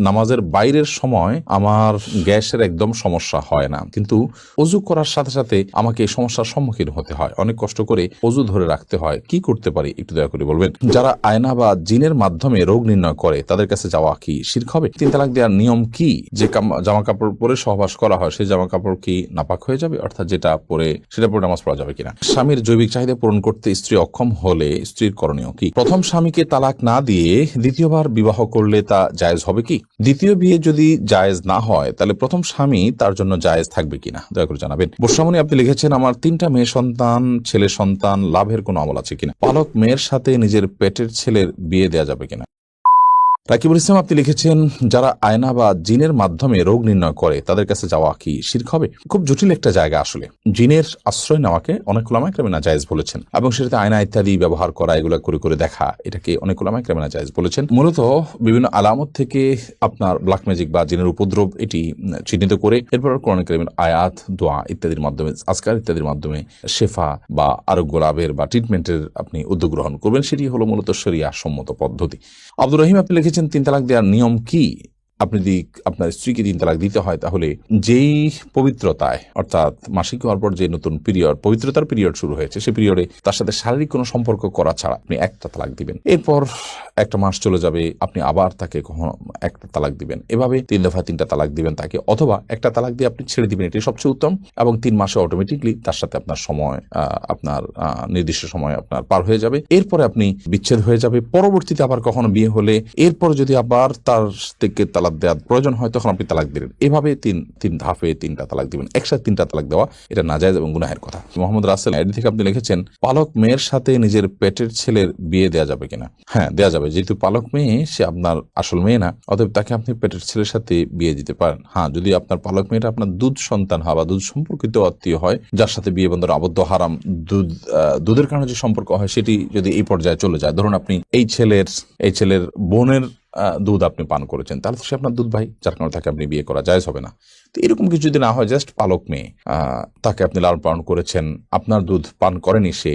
নামাজের বাইরের সময় আমার গ্যাসের একদম সমস্যা হয় না, কিন্তু অজু করার সাথে সাথে আমাকে এই সমস্যার সম্মুখীন হতে হয়, অনেক কষ্ট করে অজু ধরে রাখতে হয়। কি করতে পারি একটু দয়া করে বলবেন। যারা আয়না বা জিনের মাধ্যমে রোগ নির্ণয় করে তাদের কাছে যাওয়া কি শিরক হবে? 3 তালাক দেওয়ার নিয়ম কি? যে জামা কাপড় পরে সহবাস করা হয় সেই জামা কাপড় কি নাপাক হয়ে যাবে, অর্থাৎ যেটা পরে সেটা পরে নামাজ পড়া যাবে কিনা? স্বামীর জৈবিক চাহিদা পূরণ করতে স্ত্রী অক্ষম হলে স্ত্রীর করণীয় কি? প্রথম স্বামীকে তালাক না দিয়ে দ্বিতীয়বার বিবাহ করলে তা জায়েজ হবে কি? দ্বিতীয় বিয়ে যদি জায়েজ না হয় তাহলে প্রথম স্বামী তার জন্য জায়েজ থাকবে কিনা দয়া করে জানাবেন। বর্ষামণি আপনি লিখেছেন, আমার 3টা মেয়ে সন্তান, ছেলে সন্তান, লাভের কোনো আমল আছে কিনা? পালক মেয়ের সাথে নিজের পেটের ছেলের বিয়ে দেওয়া যাবে কিনা? রাকিবুল ইসলাম আপনি লিখেছেন, যারা আয়না বা জিনের মাধ্যমে রোগ নির্ণয় করে তাদের কাছে যাওয়া কি শিরক হবে? খুব জটিল একটা জায়গা আসলে। জিনের আশ্রয় নেওয়াকে অনেক উলামায়ে কেরাম নাজায়েজ বলেছেন, এবং সেটাতে আয়না ইত্যাদি ব্যবহার করা, এগুলো করে করে দেখা, এটাকে অনেক উলামায়ে কেরাম নাজায়েজ বলেছেন। মূলত বিভিন্ন আলামত থেকে আপনার ব্ল্যাক ম্যাজিক বা জিনের উপদ্রব এটি চিহ্নিত করে এরপর কোরআন কারীমের আয়াত, দোয়া ইত্যাদির মাধ্যমে, আজকার ইত্যাদির মাধ্যমে শেফা বা আরোগ্য লাভের বা ট্রিটমেন্টের আপনি উদ্যোগ গ্রহণ করবেন। সেটি হলো মূলত শরিয়া সম্মত পদ্ধতি। আব্দুর রহিম আপনি লিখেছেন, 3 তালাক দেওয়ার নিয়ম কি? আপনি যদি আপনার স্ত্রীকে 3 তালাক দিতে হয় তাহলে যেই পবিত্রতায়, অর্থাৎ মাসিক হওয়ার পর যে নতুন পিরিয়ড, পবিত্রতার পিরিয়ড শুরু হয়েছে, সেই পিরিয়ডে তার সাথে শারীরিক কোনো সম্পর্ক করা ছাড়া আপনি একটা তালাক দিবেন। এরপর 1 মাস চলে যাবে, আপনি আবার তাকে কখনো একটা তালাক দিবেন। এভাবে 3 দফা 3টা তালাক দিবেন তাকে, অথবা একটা তালাক দিয়ে আপনি ছেড়ে দিবেন, এটি সবচেয়ে উত্তম। এবং 3 মাসে অটোমেটিকলি তার সাথে আপনার সময়, আপনার নির্দিষ্ট সময় আপনার পার হয়ে যাবে। এরপরে আপনি বিচ্ছেদ হয়ে যাবে। পরবর্তীতে আবার কখনো বিয়ে হলে এরপর যদি আবার তার থেকে তালাক দেওয়ার প্রয়োজন হয় তখন আপনি তালাক দিলেন। এভাবে তিন ধাপে 3টা তালাক দিবেন। একসাথে 3টা তালাক দেওয়া এটা নাজায়েজ এবং গুনাহের কথা। মোহাম্মদ রাসেল আইডি থেকে আপনি লিখেছেন, পালক মেয়ের সাথে নিজের পেটের ছেলের বিয়ে দেওয়া যাবে কিনা? হ্যাঁ, দেওয়া যাবে। যেহেতু পালক মেয়ে, সে আপনার আসল মেয়ে না, অতএব তাকে আপনি পেটের ছেলের সাথে বিয়ে দিতে পারেন। হ্যাঁ, যদি আপনার পালক মেয়েটা আপনার দুধ সন্তান হয় বা দুধ সম্পর্কিত আত্মীয় হয়, যার সাথে বিয়ে বন্ধন আবদ্ধ, হারাম, দুধের কারণে যে সম্পর্ক হয় সেটি যদি এই পর্যায়ে চলে যায়, ধরুন আপনি এই ছেলের বোনের দুধ আপনি পান করেছেন, তাহলে তো সে আপনার দুধ ভাই, যার কারণে তাকে আপনি বিয়ে করা জায়েজ হবে না। তো এরকম কিছু যদি না হয়, জাস্ট পালক মেয়ে, তাকে আপনি লালন পালন করেছেন, আপনার দুধ পান করেনি সে,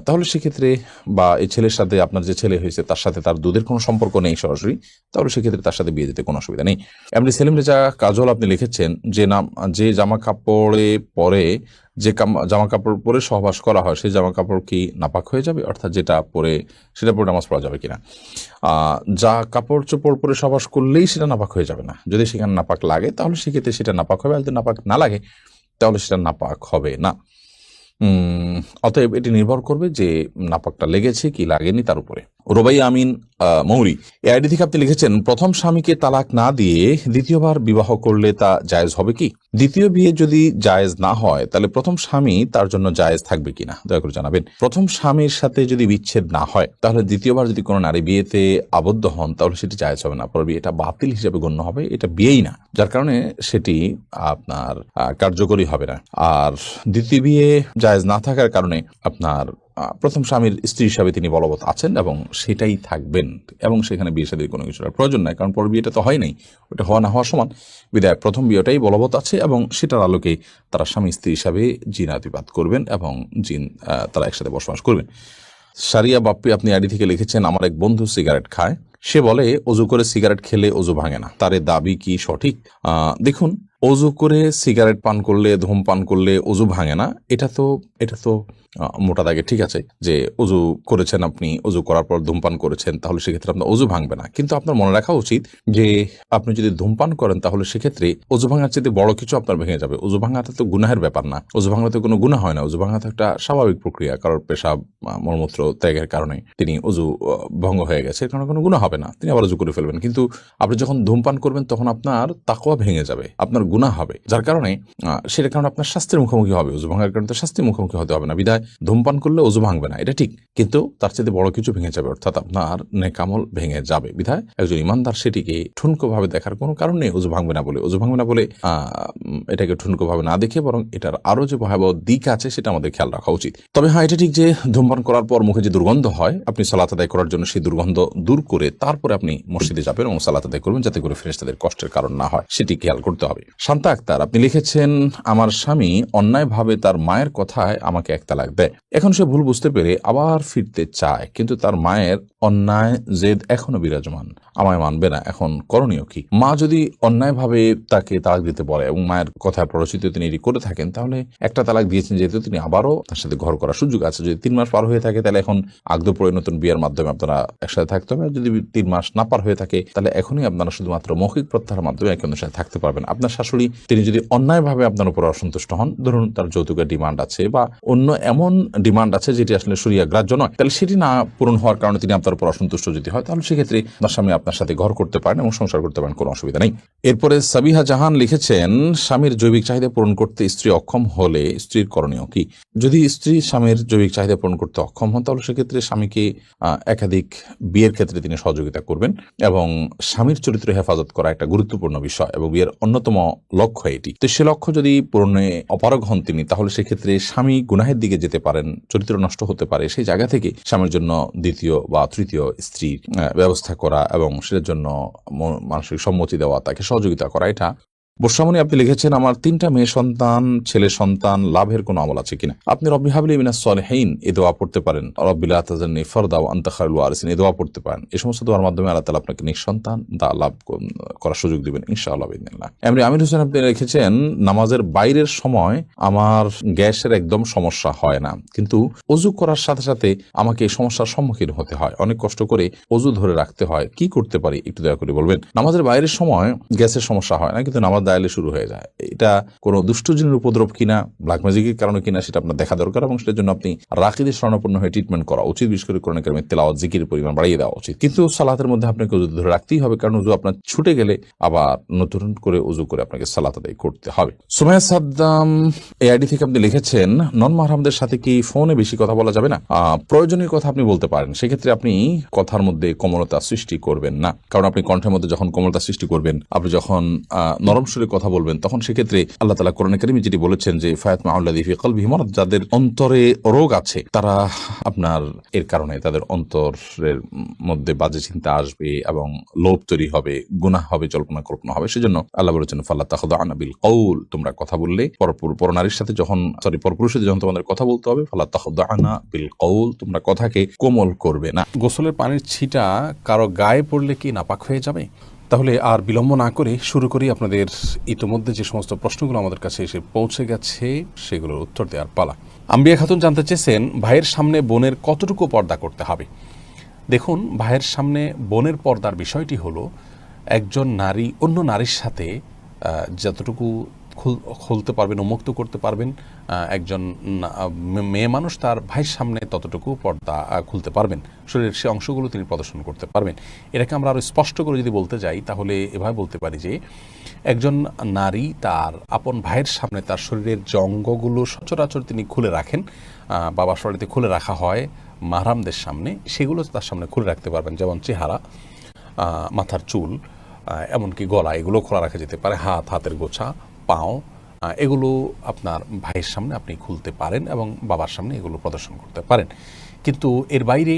তাহলে সেক্ষেত্রে, বা এই ছেলের সাথে আপনার যে ছেলে হয়েছে তার সাথে তার দুধের কোনো সম্পর্ক নেই সরাসরি, তাহলে সেক্ষেত্রে তার সাথে বিয়ে দিতে কোনো অসুবিধা নেই। এমনি সেলিম রেজা কাজল আপনি লিখেছেন, যে জামা কাপড়ে পরে যে জামা কাপড় পরে সহবাস করা হয় সেই জামা কাপড় কি নাপাক হয়ে যাবে, অর্থাৎ যেটা পরে সেটা পরে নামাজ পড়া যাবে কিনা? যা কাপড় চোপড় পরে সহবাস করলেই সেটা নাপাক হয়ে যাবে না। যদি সেখানে নাপাক লাগে তাহলে সেক্ষেত্রে সেটা নাপাক হবে, আর যদি নাপাক না লাগে তাহলে সেটা নাপাক হবে না। অতএব এটি নির্ভর করবে যে নাপাকটা লেগেছে কি লাগেনি তার উপরে। রোবাই আমিন মৌরি এই আইডি থেকে আপনি লিখেছেন, প্রথম স্বামীকে তালাক না দিয়ে দ্বিতীয়বার বিবাহ করলে তা জায়েজ হবে কি? দ্বিতীয় বিয়ে যদি জায়েজ না হয় তাহলে প্রথম স্বামী তার জন্য জায়েজ থাকবে কিনা দয়া করে জানাবেন। প্রথম স্বামীর সাথে যদি বিচ্ছেদ না হয় তাহলে দ্বিতীয়বার যদি কোনো নারী বিয়েতে আবদ্ধ হন তাহলে সেটি জায়েজ হবে না, পরে বিয়েটা বাতিল হিসেবে গণ্য হবে, এটা বিয়েই না, যার কারণে সেটি আপনার কার্যকরী হবে না। আর দ্বিতীয় বিয়ে জায়েজ না থাকার কারণে আপনার প্রথম স্বামীর স্ত্রী হিসাবে তিনি বলবৎ আছেন এবং সেটাই থাকবেন, এবং সেখানে বিয়ে শাদীর কোনো কিছুর প্রয়োজন নাই, কারণ পর বিয়েটা তো হয় নাই, ওটা হওয়া না হওয়া সমান। বিদায় প্রথম বিয়েটাই বলবৎ আছে এবং সেটার আলোকে তারা স্বামী স্ত্রী হিসাবে জিনাতিপাত করবেন এবং তারা একসাথে বসবাস করবেন। সারিয়া বাপ্পি আপনি আইডি থেকে লিখেছেন, আমার এক বন্ধু সিগারেট খায়, সে বলে অজু করে সিগারেট খেলে অজু ভাঙে না, তার দাবি কি সঠিক? দেখুন, অজু করে সিগারেট পান করলে, ধূমপান করলে অজু ভাঙে না, এটা তো মোটা দাগে ঠিক আছে যে অজু করেছেন, আপনি অজু করার পর ধূমপান করেছেন, তাহলে সেক্ষেত্রে আপনার অজু ভাঙবে না। কিন্তু আপনার মনে রাখা উচিত যে আপনি যদি ধূমপান করেন তাহলে সেক্ষেত্রে অজু ভাঙার চেয়ে বড় কিছু আপনার ভেঙে যাবে। অজু ভাঙাটা তো গুনাহের ব্যাপার না, অজু ভাঙাতে কোনো গুনাহ হয় না, অজু ভাঙা তো একটা স্বাভাবিক প্রক্রিয়া, কারোর পেশাব মলমূত্র ত্যাগের কারণে তিনি অজু ভঙ্গ হয়ে গেছে, এর কারণে কোনো গুনাহ হবে না, তিনি আবার অজু করে ফেলবেন। কিন্তু আপনি যখন ধূমপান করবেন তখন আপনার তাকওয়া ভেঙে যাবে, আপনার গুনাহ হবে, যার কারণে সেটার কারণে আপনার শাস্তির মুখোমুখি হবে। অজু ভাঙার কারণে তো শাস্তির মুখোমুখি হতে হবে না, বিধায় ধূমপান করলে অজু ভাঙবে না, এটা ঠিক, কিন্তু তার চেয়ে বড় কিছু ভেঙে যাবে, অর্থাৎ আপনার নেকামল ভেঙে যাবে। বিধায় একজন ইমানদার সেটিকে ঠুনকো ভাবে দেখার কোনো কারণ নেই। অজু ভাঙবে না বলে এটাকে ঠুনকো ভাবে না দেখে বরং এটার আরো যে ভয়াবহ দিক আছে সেটা আমাদের খেয়াল রাখা উচিত। তবে হ্যাঁ, এটা ঠিক যে ধূমপান করার পর মুখে যে দুর্গন্ধ হয়, আপনি সালাত আদায় করার জন্য সেই দুর্গন্ধ দূর করে তারপরে আপনি মসজিদে যাবেন এবং সালাত আদায় করবেন, যাতে করে ফেরেশতাদের কষ্টের কারণ না হয়, সেটি খেয়াল করতে হবে। শান্তা আক্তার আপনি লিখেছেন, আমার স্বামী অন্যায়ভাবে তার মায়ের কথায় আমাকে 1 তালাক তালাক দেয়। এখন সে ভুল বুঝতে পেরে আবার ফিরতে চায়, কিন্তু তার মায়ের অন্যায় জেদ এখনো বিরাজমান, আমায় মানবে না। এখন করণীয় কি? মা যদি অন্যায়ভাবে তাকে তালাক দিতে বলে এবং মায়ের কথা প্ররোচিত তিনি এটি করে থাকেন, তাহলে একটা তালাক দিয়েছেন যেহেতু তিনি আবারও তার সাথে ঘর করার সুযোগ আছে। যদি 3 মাস পার হয়ে থাকে তাহলে এখন আগদ পড়ে নতুন বিয়ের মাধ্যমে আপনারা একসাথে থাকতে হবে। যদি 3 মাস না পার হয়ে থাকে তাহলে এখনই আপনারা শুধুমাত্র মৌখিক প্রত্যাহারের মাধ্যমে একে অন্যের সাথে থাকতে পারবেন। আপনার শাশুড়ি তিনি যদি অন্যায়ভাবে আপনার উপর অসন্তুষ্ট হন, ধরুন তার যৌতুকের ডিমান্ড আছে বা অন্য এমন ডিমান্ড আছে যেটি আসলে শরিয়া গ্রাহ্য নয়, তাহলে সেটি না পূরণ হওয়ার কারণে তিনি আপনার উপর অসন্তুষ্ট যদি হয়, তাহলে সেক্ষেত্রে আপনার স্বামী আপনার সাথে ঘর করতে পারেন এবং সংসার করতে পারেন, কোনো অসুবিধা নেই। এরপরে সাবিহা জাহান লিখেছেন, স্বামীর জৈবিক চাহিদা পূরণ করতে স্ত্রী অক্ষম হলে স্ত্রীর করণীয় কি? যদি স্ত্রী স্বামীর জৈবিক চাহিদা পূরণ করতে অক্ষম হন, তাহলে সেক্ষেত্রে স্বামীকে একাধিক বিয়ের ক্ষেত্রে তিনি সহযোগিতা করবেন এবং স্বামীর চরিত্র হেফাজত করা একটা গুরুত্বপূর্ণ বিষয় এবং বিয়ের অন্যতম লক্ষ্য এটি। তো সে লক্ষ্য যদি পূরণে অপারগ হন তিনি, তাহলে সেক্ষেত্রে স্বামী গুনাহের দিকে যেতে পারেন, চরিত্র নষ্ট হতে পারে। সেই জায়গা থেকে স্বামীর জন্য দ্বিতীয় বা তৃতীয় স্ত্রীর ব্যবস্থা করা এবং সেটার জন্য মানসিক সম্মতি দেওয়া, তাকে সহযোগিতা করা, এটা বর্ষামণি আপনি লিখেছেন, আমার 3টা মেয়ে সন্তান, ছেলে সন্তান, লাভের কোনো আমল আছে কিনা? আপনি রব্বি হাবলি মিনাস সলিহিন এই দোয়া পড়তে পারেন, রব্বি লা তাযারনি ফারদা ওয়া আনতা খায়রুল ওয়ারিসিন এই দোয়া পড়তে পারেন। এই সমস্ত দোয়ার মাধ্যমে আল্লাহ তাআলা আপনাকে নিঃসন্তান লাভ করার সুযোগ দিবেন ইনশাআল্লাহ বিইذنিল্লাহ। এমনি আমির হোসেন আপনি লিখেছেন, নামাজের বাইরের সময় আমার গ্যাসের একদম সমস্যা হয় না, কিন্তু ওযু করার সাথে সাথে আমাকে এই সমস্যার সম্মুখীন হতে হয়, অনেক কষ্ট করে ওযু ধরে রাখতে হয়, কি করতে পারি একটু দয়া করে বলবেন। নামাজের বাইরের সময় গ্যাসের সমস্যা হয় না, কিন্তু নামাজ দাঁড়ালে শুরু হয়ে যায়। এটা কোনো দুষ্ট জিনের উপদ্রব কিনা, ব্ল্যাক ম্যাজিকের কারণে কিনা, সেটা আপনার দেখা দরকার এবং সেটার জন্য আপনি রাকিদের শরণাপন্ন হয়ে ট্রিটমেন্ট করা উচিত। বিশেষ করে কোরআন কারীমের তেলাওয়াত, জিকিরের পরিমাণ বাড়িয়ে দেওয়া উচিত। কিন্তু সালাতের মধ্যে আপনাকে ওযু ধরে রাখতেই হবে, কারণ ওযু আপনার ছুটে গেলে আবার নতুন করে ওযু করে আপনাকে সালাত আদায় করতে হবে। সুমাইয়া সাদ্দাম এই আইডি থেকে আপনি লিখেছেন, নন মাহরামদের সাথে কি ফোনে বেশি কথা বলা যাবে না? প্রয়োজনীয় কথা আপনি বলতে পারেন, সেক্ষেত্রে আপনি কথার মধ্যে কোমলতা সৃষ্টি করবেন না, কারণ আপনি কণ্ঠের মধ্যে যখন কোমলতা সৃষ্টি করবেন, আপনি যখন নরম সুরে কথা বলবেন, তখন সেক্ষেত্রে আল্লাহ তাআলা কোরআনে কারীমে যেটি বলেছেন যে ফায়াতমাউল্লাযী ফি কলবিহি মারাদ, যাদের অন্তরে রোগ আছে তারা আপনার এর কারণে তাদের অন্তরের মধ্যে বাজে চিন্তা আসবে এবং লোভ তৈরি হবে, গুনাহ হবে, জল্পনা কল্পনা হবে। সেজন্য আল্লাহ বলেছেন ফালা তাখদা'না বিল কওল, তোমরা কথা বললে পরনারীর সাথে যখন পরপুরুষের যখন তোমাদের কথা বলতে হবে, ফালা তাখদা'না বিল কওল, তোমরা কথাকে কোমল করবে না। গোসলের পানির ছিটা কারো গায়ে পড়লে কি নাপাক হয়ে যাবে? তাহলে আর বিলম্ব না করে শুরু করি। আপনাদের ইতোমধ্যে যে সমস্ত প্রশ্নগুলো আমাদের কাছে এসে পৌঁছে গেছে সেগুলোর উত্তর দেওয়ার পালা। আম্বিয়া খাতুন জানতে চেয়েছেন, ভাইয়ের সামনে বোনের কতটুকু পর্দা করতে হবে? দেখুন, ভাইয়ের সামনে বোনের পর্দার বিষয়টি হলো, একজন নারী অন্য নারীর সাথে যতটুকু খুলতে পারবেন, উন্মুক্ত করতে পারবেন, একজন মেয়ে মানুষ তার ভাইয়ের সামনে ততটুকু পর্দা খুলতে পারবেন, শরীরের সে অংশগুলো তিনি প্রদর্শন করতে পারবেন। এটাকে আমরা আরও স্পষ্ট করে যদি বলতে যাই, তাহলে এভাবে বলতে পারি যে একজন নারী তার আপন ভাইয়ের সামনে তার শরীরের যে অঙ্গগুলো সচরাচর তিনি খুলে রাখেন, বাবার শরীরে খুলে রাখা হয় মাহরামদের সামনে, সেগুলো তার সামনে খুলে রাখতে পারবেন, যেমন চেহারা, মাথার চুল, এমনকি গলা, এগুলো খোলা রাখা যেতে পারে, হাতের গোছা, পাও, এগুলো আপনার ভাইয়ের সামনে আপনি খুলতে পারেন এবং বাবার সামনে এগুলো প্রদর্শন করতে পারেন। কিন্তু এর বাইরে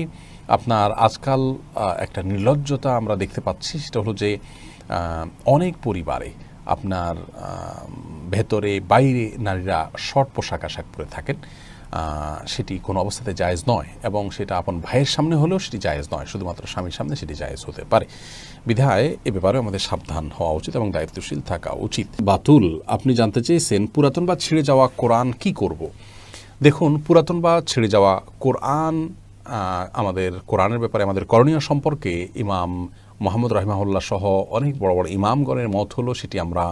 আপনার আজকাল একটা নির্লজ্জতা আমরা দেখতে পাচ্ছি, সেটা হলো যে অনেক পরিবারে আপনার ভেতরে বাইরে নারীরা শর্ট পোশাক আশাক পরে থাকেন, সেটি কোনো অবস্থাতে জায়েজ নয় এবং সেটা আপন ভাইয়ের সামনে হলেও সেটি জায়েজ নয়, শুধুমাত্র স্বামীর সামনে সেটি জায়েজ হতে পারে। বিধায় এ ব্যাপারে আমাদের সাবধান হওয়া উচিত এবং দায়িত্বশীল থাকা উচিত। বাতুল আপনি জানতে চেয়েছেন, পুরাতন বা ছিঁড়ে যাওয়া কোরআন কি করব? দেখুন, পুরাতন বা ছিঁড়ে যাওয়া কোরআন, আমাদের কোরআনের ব্যাপারে আমাদের করণীয় সম্পর্কে ইমাম মুহাম্মদ রাহিমাহুল্লাহ সহ অনেক বড় বড় ইমামগণের মত হলো, সেটি আমরা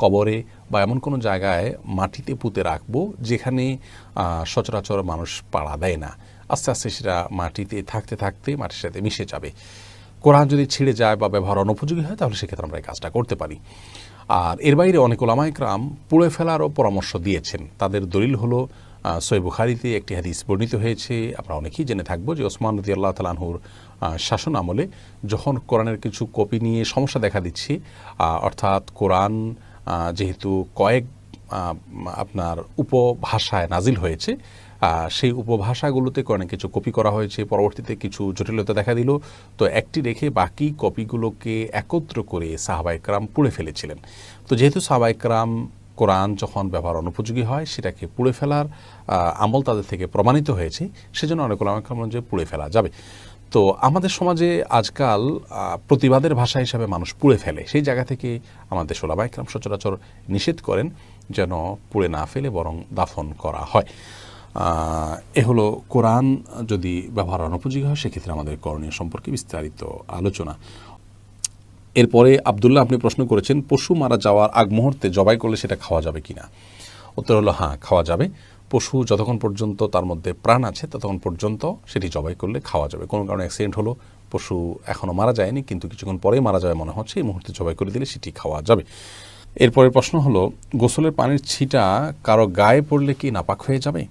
কবরে বা এমন কোনো জায়গায় মাটিতে পুঁতে রাখবো যেখানে সচরাচর মানুষ পাড়া দেয় না। আস্তে আস্তে সেটা মাটিতে থাকতে থাকতে মাটির সাথে মিশে যাবে। কোরআন যদি ছিঁড়ে যায় বা ব্যবহার অনুপযোগী হয়, তাহলে সেক্ষেত্রে আমরা এই কাজটা করতে পারি। আর এর বাইরে অনেক উলামায়ে কেরাম পুড়ে ফেলারও পরামর্শ দিয়েছেন। তাদের দলিল হলো, সহিহ বুখারীতে একটি হাদিস বর্ণিত হয়েছে, আমরা অনেকেই জেনে থাকবো, যে ওসমান রাদিয়াল্লাহু তাআলা আনহুর শাসন আমলে যখন কোরআনের কিছু কপি নিয়ে সমস্যা দেখা দিচ্ছে, অর্থাৎ কোরআন যেহেতু কয়েক আপনার উপভাষায় নাজিল হয়েছে, সেই উপভাষাগুলোতে কোরআনে কিছু কপি করা হয়েছে, পরবর্তীতে কিছু জটিলতা দেখা দিল, তো একটি রেখে বাকি কপিগুলোকে একত্র করে সাহাবায়ে কেরাম পুড়ে ফেলেছিলেন। তো যেহেতু সাহাবায়ে কেরাম কোরআন যখন ব্যবহার অনুপযোগী হয় সেটাকে পুড়ে ফেলার আমল তাদের থেকে প্রমাণিত হয়েছে, সেজন্য অনেক ওলামা একরাম বলেন যে পুড়ে ফেলা যাবে। তো আমাদের সমাজে আজকাল প্রতিবাদের ভাষা হিসাবে মানুষ পুড়ে ফেলে, সেই জায়গা থেকে আমাদের ওলামা একরাম সচরাচর নিষেধ করেন যেন পুড়ে না ফেলে বরং দাফন করা হয়। এ হলো কোরআন যদি ব্যবহার অনুপযোগী হয় সেক্ষেত্রে আমাদের করণীয় সম্পর্কে বিস্তারিত আলোচনা। এরপরে আব্দুল্লাহ আপনি প্রশ্ন করেছেন পশু মারা যাওয়ার আগ মুহূর্তে জবাই করলে সেটা খাওয়া যাবে কিনা। উত্তর হলো হ্যাঁ, খাওয়া যাবে। পশু যতক্ষণ পর্যন্ত তার মধ্যে প্রাণ আছে ততক্ষণ পর্যন্ত সেটি জবাই করলে খাওয়া যাবে। কোনো কারণে অ্যাক্সিডেন্ট হলো, পশু এখনও মারা যায়নি কিন্তু কিছুক্ষণ পরেই মারা যাবে মনে হচ্ছে, এই মুহূর্তে জবাই করে দিলে সেটি খাওয়া যাবে। এরপরের প্রশ্ন হলো গোসলের পানির ছিটা কারো গায়ে পড়লে কি নাপাক হয়ে যাবে।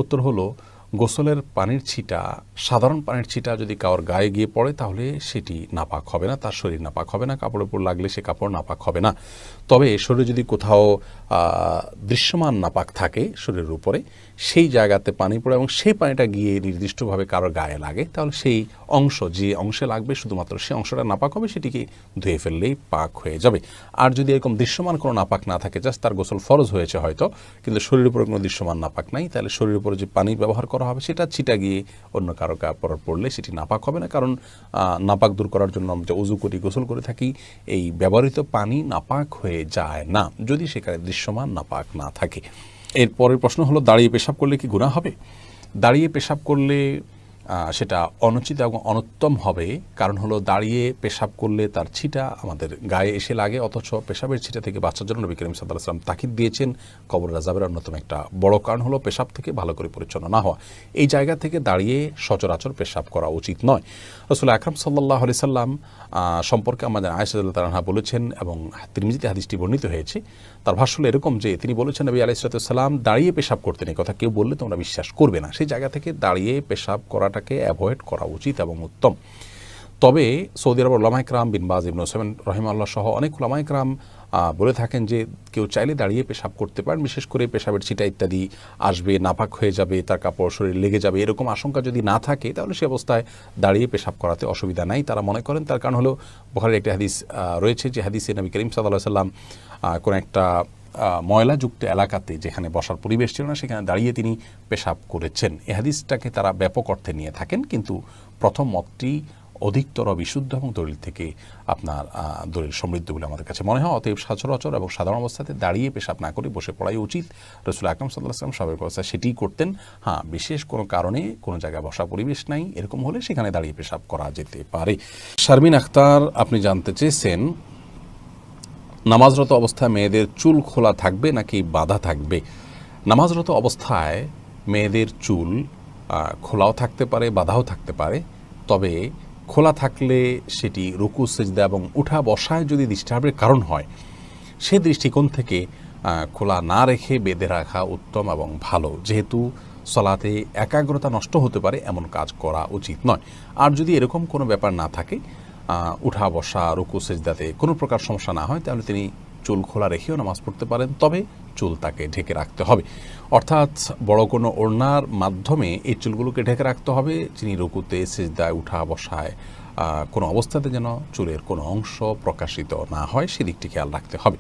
উত্তর হলো গোসলের পানির ছিটা, সাধারণ পানির ছিটা যদি কারোর গায়ে গিয়ে পড়ে তাহলে সেটি নাপাক হবে না, তার শরীর নাপাক হবে না, কাপড়ের উপর লাগলে সে কাপড় নাপাক হবে না। তবে শরীরে যদি কোথাও দৃশ্যমান নাপাক থাকে শরীরের উপরে, সেই জায়গাতে পানি পড়ে এবং সেই পানিটা গিয়ে নির্দিষ্টভাবে কারোর গায়ে লাগে, তাহলে সেই অংশ যে অংশে লাগবে শুধুমাত্র সেই অংশটা নাপাক হবে, সেটিকে ধুয়ে ফেললেই পাক হয়ে যাবে। আর যদি এরকম দৃশ্যমান কোনো নাপাক না থাকে, জাস্ট তার গোসল ফরজ হয়েছে হয়তো কিন্তু শরীরের উপরে কোনো দৃশ্যমান নাপাক নাই, তাহলে শরীরের উপরে যে পানি ব্যবহার করা হবে সেটা ছিটা গিয়ে অন্য কারো কাপড় পড়লে সেটি নাপাক হবে না। কারণ নাপাক দূর করার জন্য আমরা যে উযু করি, গোসল করে থাকি, এই ব্যবহৃত পানি নাপাক হয়ে যায় না যদি সেখানে দৃশ্যমান নাপাক না থাকে। এর পরের প্রশ্ন হলো দাঁড়িয়ে পেশাব করলে কি গুনাহ হবে। দাঁড়িয়ে পেশাব করলে সেটা অনুচিত এবং অনুত্তম হবে। কারণ হলো দাঁড়িয়ে পেশাব করলে তার ছিটা আমাদের গায়ে এসে লাগে, অথচ পেশাবের ছিটা থেকে বাঁচার জন্য নবী করিম সাল্লাল্লাহু আলাইহি ওয়াসাল্লাম তাকিদ দিয়েছেন। কবর আযাবের অন্যতম একটা বড় কারণ হলো পেশাব থেকে ভালো করে পরিচ্ছন্ন না হওয়া। এই জায়গা থেকে দাঁড়িয়ে সচরাচর পেশাব করা উচিত নয়। রাসূল আকরাম সাল্লাল্লাহু আলাইহি সাল্লাম সম্পর্কে আমাদের আয়েশা রাদিয়াল্লাহু আনহা বলেছেন এবং তিরমিজিতে হাদিসটি বর্ণিত হয়েছে। তার ভাষ্য হলো এরকম যে তিনি বলেছেন নবী আলাইহিস সালাম দাঁড়িয়ে পেশাব করতেন, এই কথা কেউ বললে তোমরা বিশ্বাস করবে না। সেই জায়গা থেকে দাঁড়িয়ে পেশাব করাটাকে অ্যাভয়েড করা উচিত এবং উত্তম। তবে সৌদি আরবের উলামা ইকরাম বিন বাজ, ইবনে উসাইমিন রাহিমাহুল্লাহ সহ অনেক উলামা ইকরাম বলে থাকেন যে কেউ চাইলে দাঁড়িয়ে পেশাব করতে পারেন, বিশেষ করে পেশাবের ছিটা ইত্যাদি আসবে, নাপাক হয়ে যাবে, তার কাপড় শরীর লেগে যাবে, এরকম আশঙ্কা যদি না থাকে তাহলে সে অবস্থায় দাঁড়িয়ে পেশাব করাতে অসুবিধা নাই তারা মনে করেন। তার কারণ হলো বুখারীর একটি হাদিস রয়েছে, যে হাদিসে নবী করিম সাল্লাল্লাহু আলাইহি সাল্লাম কোন একটা ময়লাযুক্ত এলাকাতে যেখানে বসার পরিবেশ ছিল না সেখানে দাঁড়িয়ে তিনি পেশাব করেছেন। এই হাদিসটাকে তারা ব্যাপক অর্থে নিয়ে থাকেন, কিন্তু প্রথম মতটি অধিকতর বিশুদ্ধ এবং দলিল থেকে আপনার দলিল সমৃদ্ধ বলে আমাদের কাছে মনে হয়। অতএব সচরাচর এবং সাধারণ অবস্থাতে দাঁড়িয়ে পেশাব না করে বসে পড়াই উচিত। রাসূল আকরাম সাল্লাল্লাহু আলাইহি ওয়াসাল্লাম স্বাভাবিক অবস্থায় সেটিই করতেন। হ্যাঁ, বিশেষ কোনো কারণে কোনো জায়গায় বসা পরিবেশ নাই এরকম হলে সেখানে দাঁড়িয়ে পেশাব করা যেতে পারে। শারমিন আখতার আপনি জানতে চেয়েছেন নামাজরত অবস্থায় মেয়েদের চুল খোলা থাকবে নাকি বাঁধা থাকবে। নামাজরত অবস্থায় মেয়েদের চুল খোলাও থাকতে পারে, বাঁধাও থাকতে পারে। তবে খোলা থাকলে সেটি রুকু সিজদা এবং উঠা বসায় যদি ডিস্টার্বের কারণ হয়, সে দৃষ্টিকোণ থেকে খোলা না রেখে বেঁধে রাখা উত্তম এবং ভালো, যেহেতু সলাতে একাগ্রতা নষ্ট হতে পারে এমন কাজ করা উচিত নয়। আর যদি এরকম কোনো ব্যাপার না থাকে, উঠা বসা রুকু সিজদাতে কোনো প্রকার সমস্যা না হয়, তাহলে তিনি চুল খোলা রেখেও নামাজ পড়তে পারেন, তবে চুল তাকে ঢেকে রাখতে হবে। অর্থাৎ বড় কোনো ওড়নার মাধ্যমে এই চুলগুলোকে ঢেকে রাখতে হবে, যিনি রুকুতে সিজদায় উঠা বসায় কোনো অবস্থাতে যেন চুলের কোনো অংশ প্রকাশিত না হয় সেদিকটি খেয়াল রাখতে হবে।